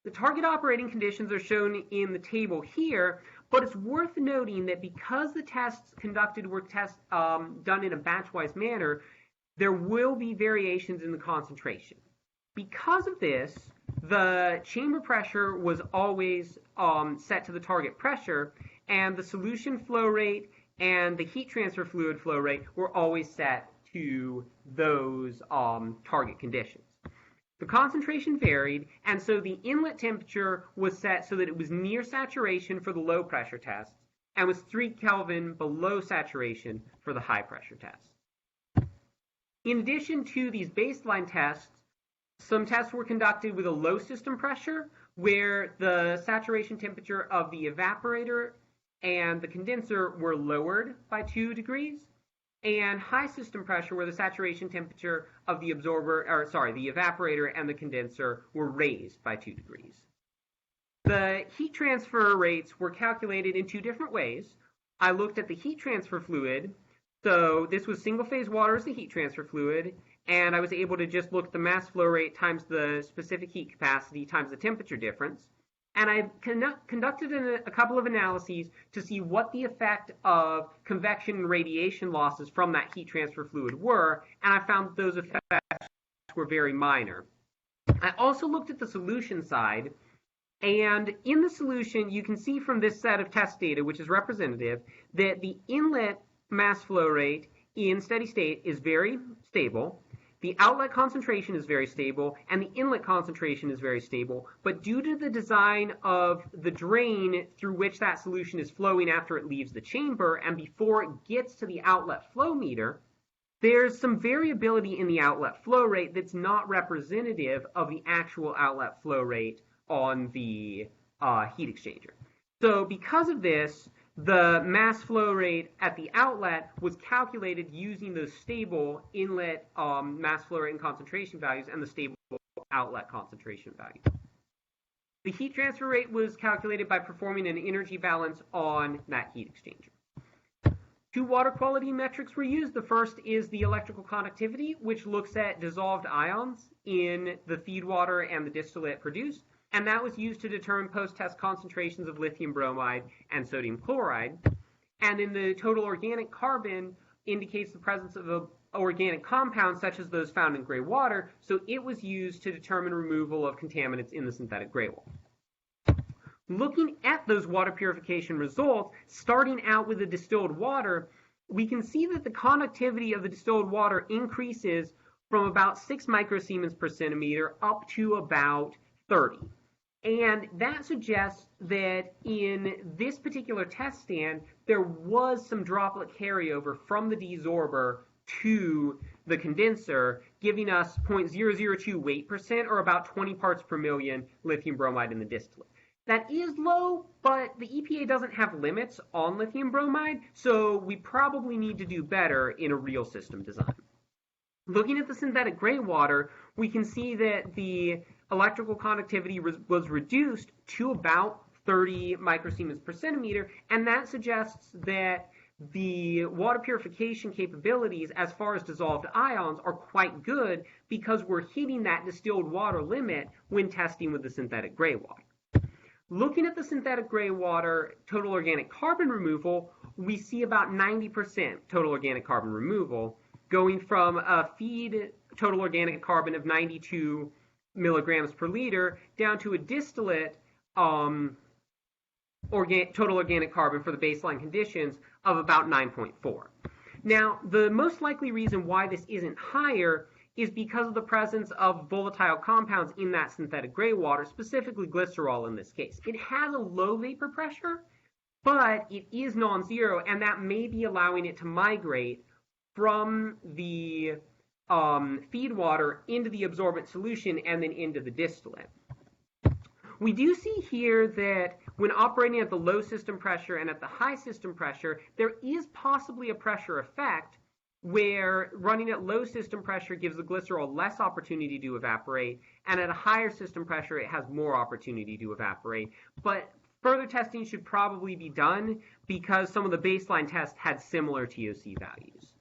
The target operating conditions are shown in the table here, but it's worth noting that because the tests conducted were done in a batch-wise manner, there will be variations in the concentration. Because of this, the chamber pressure was always set to the target pressure, and the solution flow rate and the heat transfer fluid flow rate were always set to those target conditions. The concentration varied, and so the inlet temperature was set so that it was near saturation for the low pressure tests and was 3 Kelvin below saturation for the high pressure tests. In addition to these baseline tests, some tests were conducted with a low system pressure, where the saturation temperature of the evaporator and the condenser were lowered by 2 degrees, and high system pressure, where the saturation temperature of the the evaporator and the condenser were raised by 2 degrees. The heat transfer rates were calculated in 2 different ways. I looked at the heat transfer fluid. So this was single-phase water as the heat transfer fluid, and I was able to just look at the mass flow rate times the specific heat capacity times the temperature difference. And I conducted a couple of analyses to see what the effect of convection and radiation losses from that heat transfer fluid were, and I found that those effects were very minor. I also looked at the solution side, and in the solution, you can see from this set of test data, which is representative, that the inlet mass flow rate in steady state is very stable. The outlet concentration is very stable, and the inlet concentration is very stable. But due to the design of the drain through which that solution is flowing after it leaves the chamber and before it gets to the outlet flow meter, there's some variability in the outlet flow rate that's not representative of the actual outlet flow rate on the heat exchanger. So because of this, the mass flow rate at the outlet was calculated using those stable inlet mass flow rate and concentration values and the stable outlet concentration value. The heat transfer rate was calculated by performing an energy balance on that heat exchanger. 2 water quality metrics were used. The first is the electrical conductivity, which looks at dissolved ions in the feed water and the distillate produced. And that was used to determine post-test concentrations of lithium bromide and sodium chloride. And in the total organic carbon indicates the presence of organic compounds such as those found in gray water, so it was used to determine removal of contaminants in the synthetic gray water. Looking at those water purification results, starting out with the distilled water, we can see that the conductivity of the distilled water increases from about 6 microsiemens per centimeter up to about 30. And that suggests that in this particular test stand, there was some droplet carryover from the desorber to the condenser, giving us 0.002 weight% or about 20 parts per million lithium bromide in the distillate. That is low, but the EPA doesn't have limits on lithium bromide, so we probably need to do better in a real system design. Looking at the synthetic gray water, we can see that the electrical conductivity was reduced to about 30 microsiemens per centimeter, and that suggests that the water purification capabilities as far as dissolved ions are quite good because we're hitting that distilled water limit when testing with the synthetic gray water. Looking at the synthetic gray water total organic carbon removal, we see about 90% total organic carbon removal, going from a feed total organic carbon of 92 milligrams per liter down to a distillate total organic carbon for the baseline conditions of about 9.4. Now, the most likely reason why this isn't higher is because of the presence of volatile compounds in that synthetic gray water, specifically glycerol in this case. It has a low vapor pressure, but it is non-zero, and that may be allowing it to migrate from the feed water into the absorbent solution and then into the distillate. We do see here that when operating at the low system pressure and at the high system pressure, there is possibly a pressure effect, where running at low system pressure gives the glycerol less opportunity to evaporate, and at a higher system pressure, it has more opportunity to evaporate. But further testing should probably be done because some of the baseline tests had similar TOC values.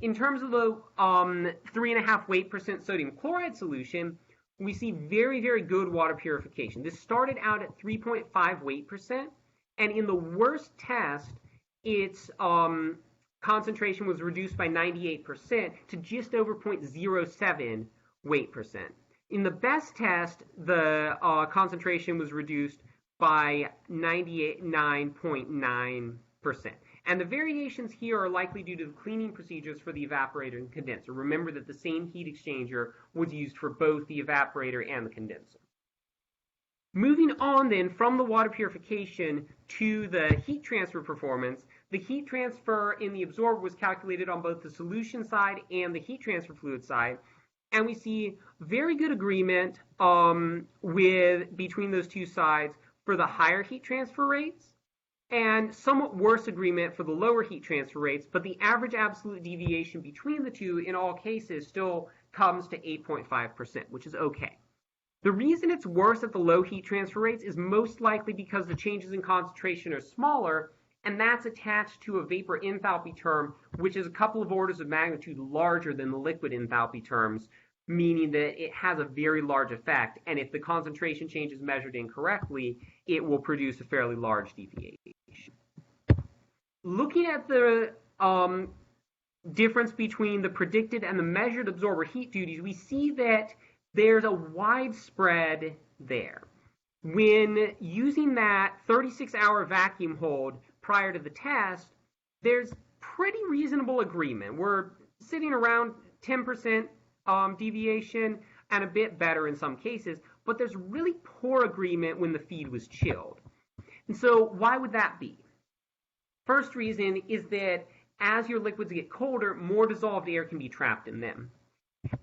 In terms of the 3.5 weight% sodium chloride solution, we see very, very good water purification. This started out at 3.5 weight%, and in the worst test, its concentration was reduced by 98% to just over 0.07 weight%. In the best test, the concentration was reduced by 99.9%. And the variations here are likely due to the cleaning procedures for the evaporator and condenser. Remember that the same heat exchanger was used for both the evaporator and the condenser. Moving on then from the water purification to the heat transfer performance, the heat transfer in the absorber was calculated on both the solution side and the heat transfer fluid side. And we see very good agreement between those two sides for the higher heat transfer rates, and somewhat worse agreement for the lower heat transfer rates, but the average absolute deviation between the two in all cases still comes to 8.5%, which is okay. The reason it's worse at the low heat transfer rates is most likely because the changes in concentration are smaller, and that's attached to a vapor enthalpy term, which is a couple of orders of magnitude larger than the liquid enthalpy terms, meaning that it has a very large effect, and if the concentration change is measured incorrectly, it will produce a fairly large deviation. Looking at the difference between the predicted and the measured absorber heat duties, we see that there's a wide spread there. When using that 36-hour vacuum hold prior to the test, there's pretty reasonable agreement. We're sitting around 10% deviation and a bit better in some cases, but there's really poor agreement when the feed was chilled. And so why would that be? First reason is that as your liquids get colder, more dissolved air can be trapped in them.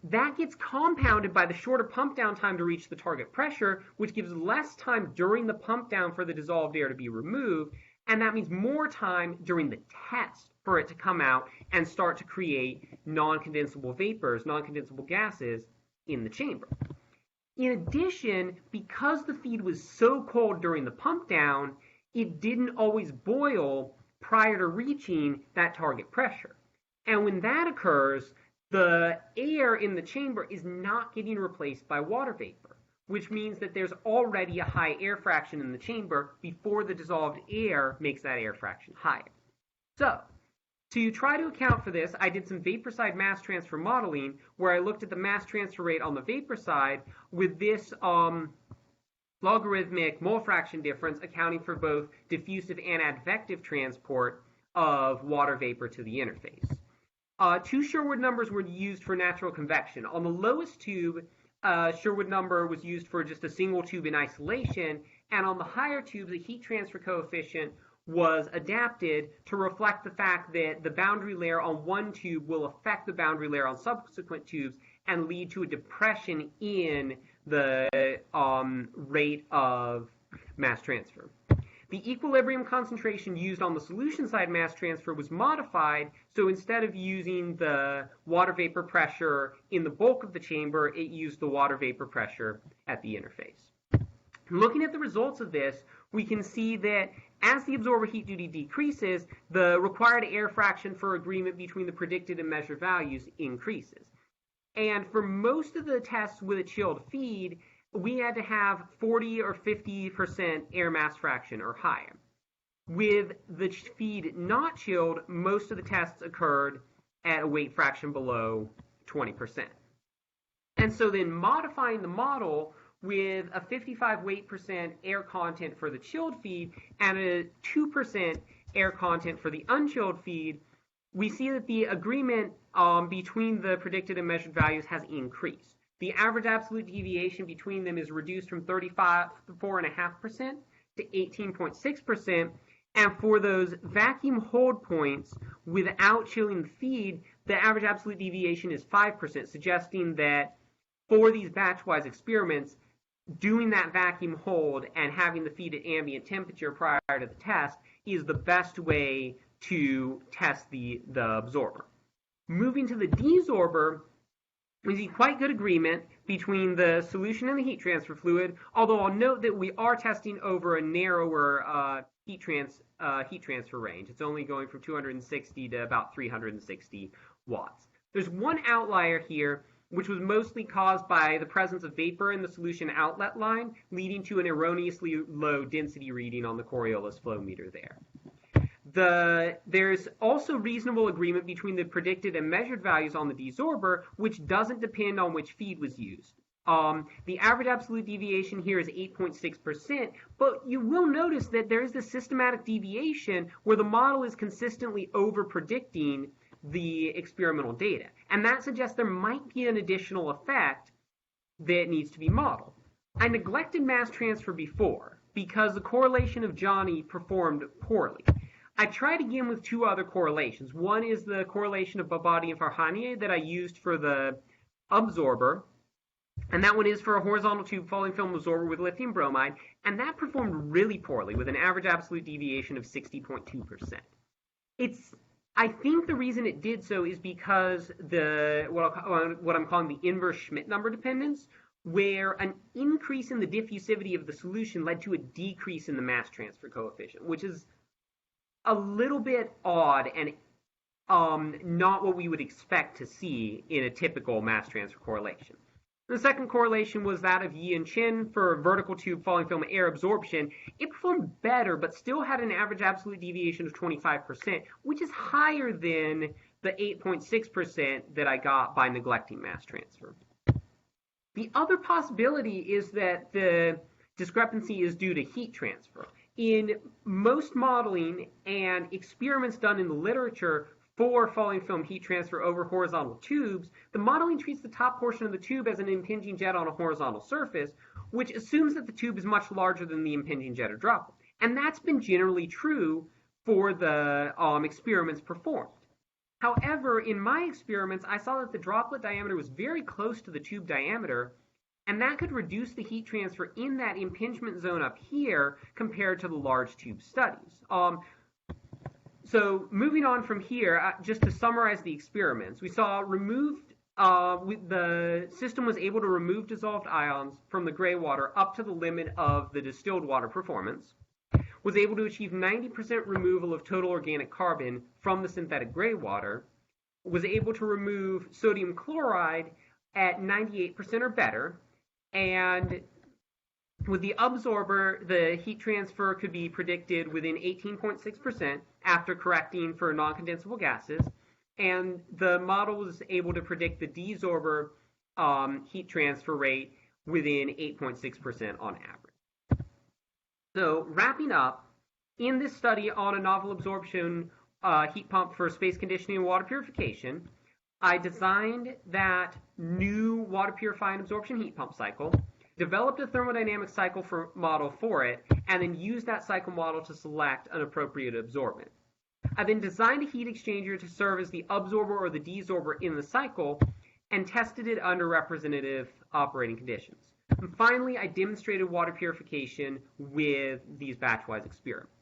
That gets compounded by the shorter pump down time to reach the target pressure, which gives less time during the pump down for the dissolved air to be removed, and that means more time during the test for it to come out and start to create non-condensable vapors, non-condensable gases in the chamber. In addition, because the feed was so cold during the pump down, it didn't always boil prior to reaching that target pressure. And when that occurs, the air in the chamber is not getting replaced by water vapor, which means that there's already a high air fraction in the chamber before the dissolved air makes that air fraction higher. So, to try to account for this, I did some vapor side mass transfer modeling where I looked at the mass transfer rate on the vapor side with this logarithmic mole fraction difference accounting for both diffusive and advective transport of water vapor to the interface. Two Sherwood numbers were used for natural convection. On the lowest tube, Sherwood number was used for just a single tube in isolation, and on the higher tube, the heat transfer coefficient was adapted to reflect the fact that the boundary layer on one tube will affect the boundary layer on subsequent tubes and lead to a depression in the rate of mass transfer. The equilibrium concentration used on the solution side mass transfer was modified, so instead of using the water vapor pressure in the bulk of the chamber, it used the water vapor pressure at the interface. Looking at the results of this, we can see that as the absorber heat duty decreases, the required air fraction for agreement between the predicted and measured values increases. And for most of the tests with a chilled feed, we had to have 40 or 50% air mass fraction or higher. With the feed not chilled, most of the tests occurred at a weight fraction below 20%. And so then modifying the model with a 55 weight% air content for the chilled feed and a 2% air content for the unchilled feed, we see that the agreement between the predicted and measured values has increased. The average absolute deviation between them is reduced from 34.5% to 18.6%, and for those vacuum hold points without chilling the feed, the average absolute deviation is 5%, suggesting that for these batch-wise experiments, doing that vacuum hold and having the feed at ambient temperature prior to the test is the best way to test the absorber. Moving to the desorber, we see quite good agreement between the solution and the heat transfer fluid, although I'll note that we are testing over a narrower heat transfer range. It's only going from 260 to about 360 watts. There's one outlier here, which was mostly caused by the presence of vapor in the solution outlet line, leading to an erroneously low density reading on the Coriolis flow meter there. There's also reasonable agreement between the predicted and measured values on the desorber, which doesn't depend on which feed was used. The average absolute deviation here is 8.6%, but you will notice that there is this systematic deviation where the model is consistently over-predicting the experimental data. And that suggests there might be an additional effect that needs to be modeled. I neglected mass transfer before because the correlation of Johnny performed poorly. I tried again with two other correlations. One is the correlation of Babadi and Farhanieh that I used for the absorber, and that one is for a horizontal tube falling film absorber with lithium bromide, and that performed really poorly with an average absolute deviation of 60.2%. I think the reason it did so is because what I'm calling the inverse Schmidt number dependence, where an increase in the diffusivity of the solution led to a decrease in the mass transfer coefficient, which is a little bit odd and not what we would expect to see in a typical mass transfer correlation. The second correlation was that of Yi and Chen for vertical tube falling film air absorption. It performed better, but still had an average absolute deviation of 25%, which is higher than the 8.6% that I got by neglecting mass transfer. The other possibility is that the discrepancy is due to heat transfer. In most modeling and experiments done in the literature for falling film heat transfer over horizontal tubes, the modeling treats the top portion of the tube as an impinging jet on a horizontal surface, which assumes that the tube is much larger than the impinging jet or droplet. And that's been generally true for the experiments performed. However, in my experiments, I saw that the droplet diameter was very close to the tube diameter, and that could reduce the heat transfer in that impingement zone up here compared to the large tube studies. So moving on from here, just to summarize the experiments, we saw the system was able to remove dissolved ions from the gray water up to the limit of the distilled water performance, was able to achieve 90% removal of total organic carbon from the synthetic gray water, was able to remove sodium chloride at 98% or better, and with the absorber, the heat transfer could be predicted within 18.6% after correcting for non-condensable gases, and the model was able to predict the desorber heat transfer rate within 8.6% on average. So wrapping up, in this study on a novel absorption heat pump for space conditioning and water purification, I designed that new water purifying absorption heat pump cycle, developed a thermodynamic cycle model for it, and then used that cycle model to select an appropriate absorbent. I then designed a heat exchanger to serve as the absorber or the desorber in the cycle, and tested it under representative operating conditions. And finally, I demonstrated water purification with these batch-wise experiments.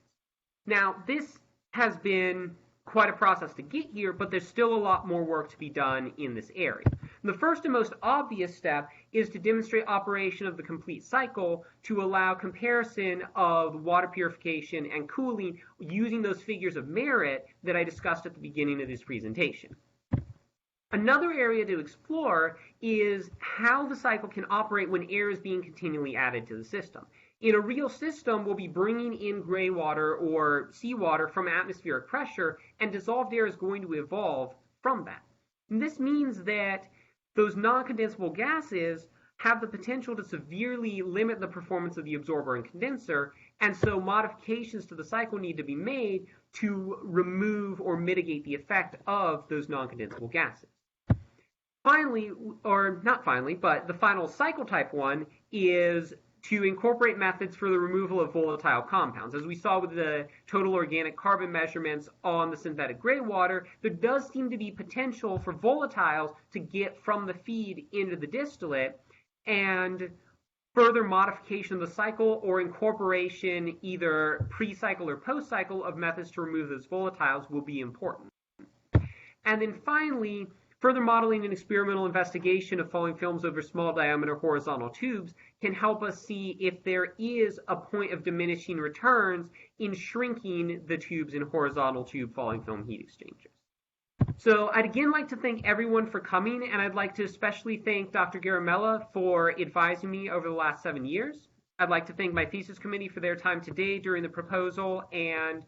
Now, this has been quite a process to get here, but there's still a lot more work to be done in this area. The first and most obvious step is to demonstrate operation of the complete cycle to allow comparison of water purification and cooling using those figures of merit that I discussed at the beginning of this presentation. Another area to explore is how the cycle can operate when air is being continually added to the system. In a real system, we'll be bringing in gray water or seawater from atmospheric pressure, and dissolved air is going to evolve from that. And this means that those non-condensable gases have the potential to severely limit the performance of the absorber and condenser, and so modifications to the cycle need to be made to remove or mitigate the effect of those non-condensable gases. Finally, or not finally, but the final cycle type one is to incorporate methods for the removal of volatile compounds. As we saw with the total organic carbon measurements on the synthetic gray water, there does seem to be potential for volatiles to get from the feed into the distillate, and further modification of the cycle or incorporation either pre-cycle or post-cycle of methods to remove those volatiles will be important. And then finally, further modeling and experimental investigation of falling films over small diameter horizontal tubes can help us see if there is a point of diminishing returns in shrinking the tubes in horizontal tube falling film heat exchangers. So I'd again like to thank everyone for coming, and I'd like to especially thank Dr. Garamella for advising me over the last 7 years. I'd like to thank my thesis committee for their time today during the proposal and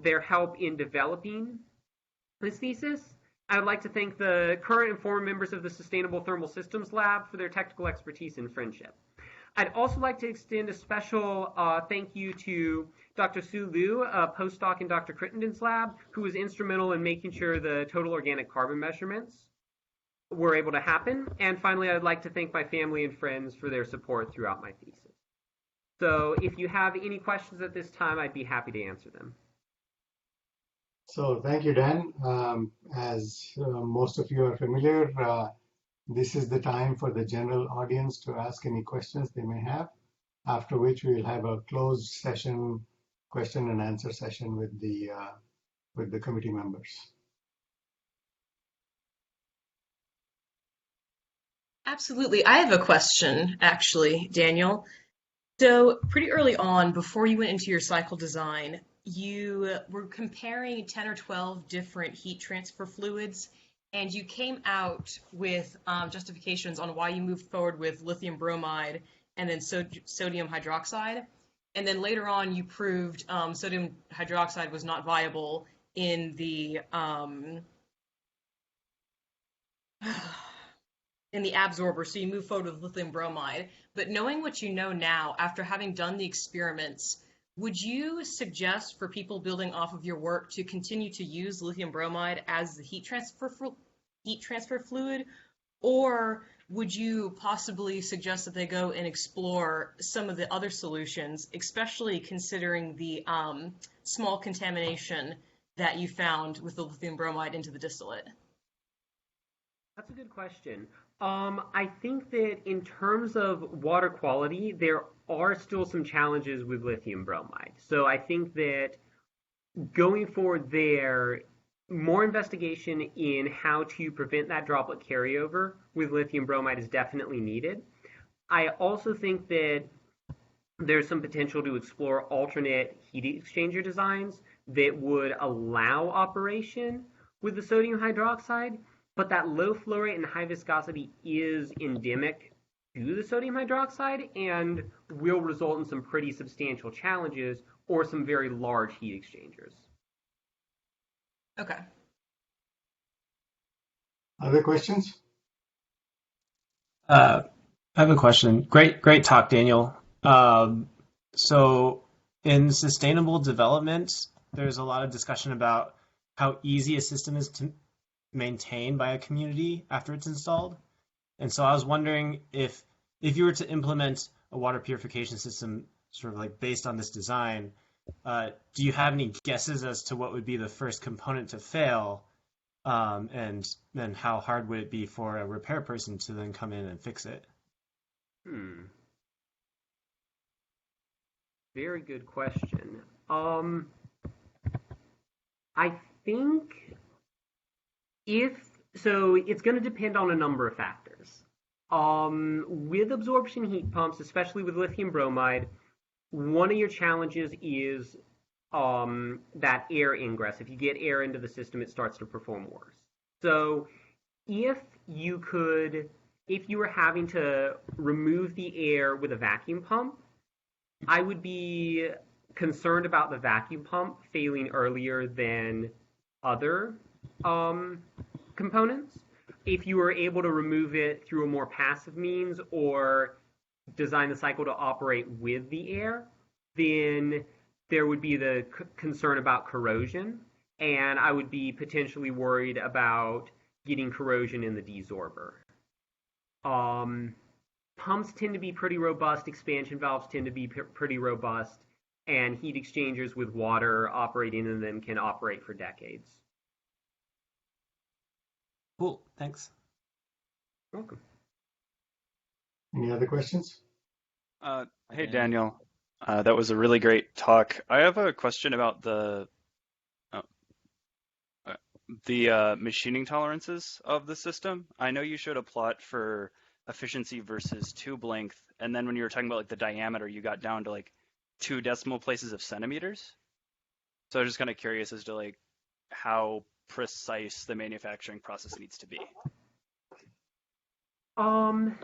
their help in developing this thesis. I would like to thank the current and former members of the Sustainable Thermal Systems Lab for their technical expertise and friendship. I'd also like to extend a special thank you to Dr. Sue Liu, a postdoc in Dr. Crittenden's lab, who was instrumental in making sure the total organic carbon measurements were able to happen. And finally, I'd like to thank my family and friends for their support throughout my thesis. So if you have any questions at this time, I'd be happy to answer them. So thank you, Dan. As most of you are familiar, this is the time for the general audience to ask any questions they may have, after which we will have a closed session, question and answer session with the committee members. Absolutely. I have a question, actually, Daniel. So pretty early on, before you went into your cycle design, you were comparing 10 or 12 different heat transfer fluids, and you came out with justifications on why you moved forward with lithium bromide and then sodium hydroxide. And then later on, you proved sodium hydroxide was not viable in the absorber, so you move forward with lithium bromide. But knowing what you know now, after having done the experiments, would you suggest for people building off of your work to continue to use lithium bromide as the heat transfer fluid, or would you possibly suggest that they go and explore some of the other solutions, especially considering the small contamination that you found with the lithium bromide into the distillate? That's a good question. I think that in terms of water quality, there are still some challenges with lithium bromide. So I think that going forward there, more investigation in how to prevent that droplet carryover with lithium bromide is definitely needed. I also think that there's some potential to explore alternate heat exchanger designs that would allow operation with the sodium hydroxide, but that low flow rate and high viscosity is endemic to the sodium hydroxide and will result in some pretty substantial challenges or some very large heat exchangers. Okay. Other questions? I have a question. Great talk, Daniel. So in sustainable development, there's a lot of discussion about how easy a system is to maintain by a community after it's installed. And so I was wondering if you were to implement a water purification system sort of like based on this design, do you have any guesses as to what would be the first component to fail? And then how hard would it be for a repair person to then come in and fix it? Very good question. I think it's going to depend on a number of factors. With absorption heat pumps, especially with lithium bromide, one of your challenges is that air ingress. If you get air into the system, it starts to perform worse. So if you were having to remove the air with a vacuum pump, I would be concerned about the vacuum pump failing earlier than other components. If you were able to remove it through a more passive means or design the cycle to operate with the air, then there would be the concern about corrosion, and I would be potentially worried about getting corrosion in the desorber. Pumps tend to be pretty robust, expansion valves tend to be pretty robust, and heat exchangers with water operating in them can operate for decades. Cool, thanks. You're welcome. Any other questions? Hey, Daniel. That was a really great talk. I have a question about the machining tolerances of the system. I know you showed a plot for efficiency versus tube length, and then when you were talking about like the diameter, you got down to like 2 decimal places of centimeters. So I was just kind of curious as to like how precise the manufacturing process needs to be. Um,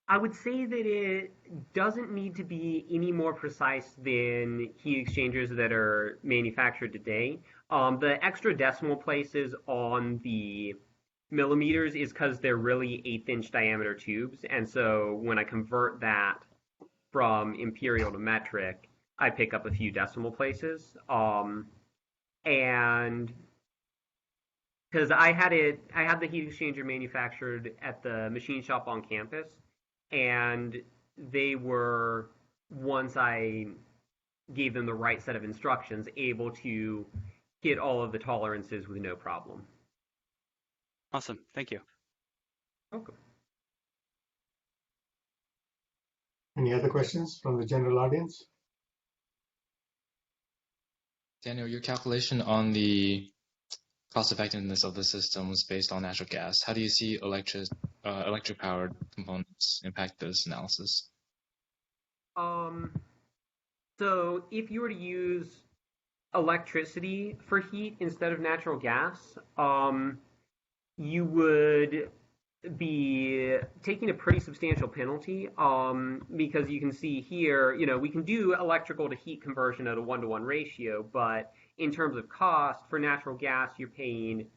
I would say that it doesn't need to be any more precise than heat exchangers that are manufactured today. The extra decimal places on the millimeters is because they're really 1/8 inch diameter tubes. And so when I convert that from imperial to metric, I pick up a few decimal places. And because I had the heat exchanger manufactured at the machine shop on campus, and they were, once I gave them the right set of instructions, able to hit all of the tolerances with no problem. Awesome. Thank you. Okay. Any other questions from the general audience? Daniel, your calculation on the cost effectiveness of the system was based on natural gas. How do you see electric powered components impact this analysis? So if you were to use electricity for heat instead of natural gas, you would be taking a pretty substantial penalty, because you can see here, we can do electrical to heat conversion at a 1-to-1 ratio, but in terms of cost, for natural gas, you're paying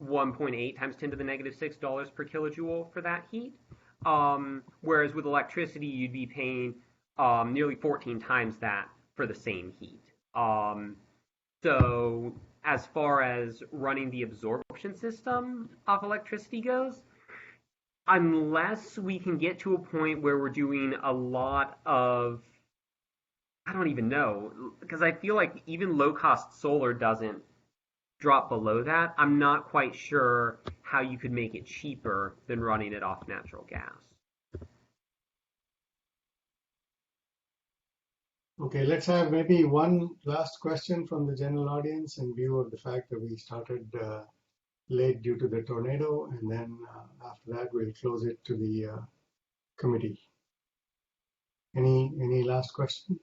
1.8 times 10 to the negative $6 per kilojoule for that heat. Whereas with electricity, you'd be paying nearly 14 times that for the same heat. So as far as running the absorption system of electricity goes, unless we can get to a point where we're doing a lot of, I don't even know, because I feel like even low-cost solar doesn't drop below that. I'm not quite sure how you could make it cheaper than running it off natural gas. Okay, let's have maybe one last question from the general audience in view of the fact that we started late due to the tornado, and then after that we'll close it to the committee. Any last question?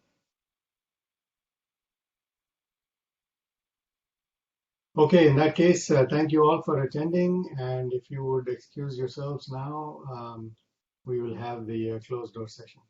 Okay, in that case, thank you all for attending, and if you would excuse yourselves now, we will have the closed door session.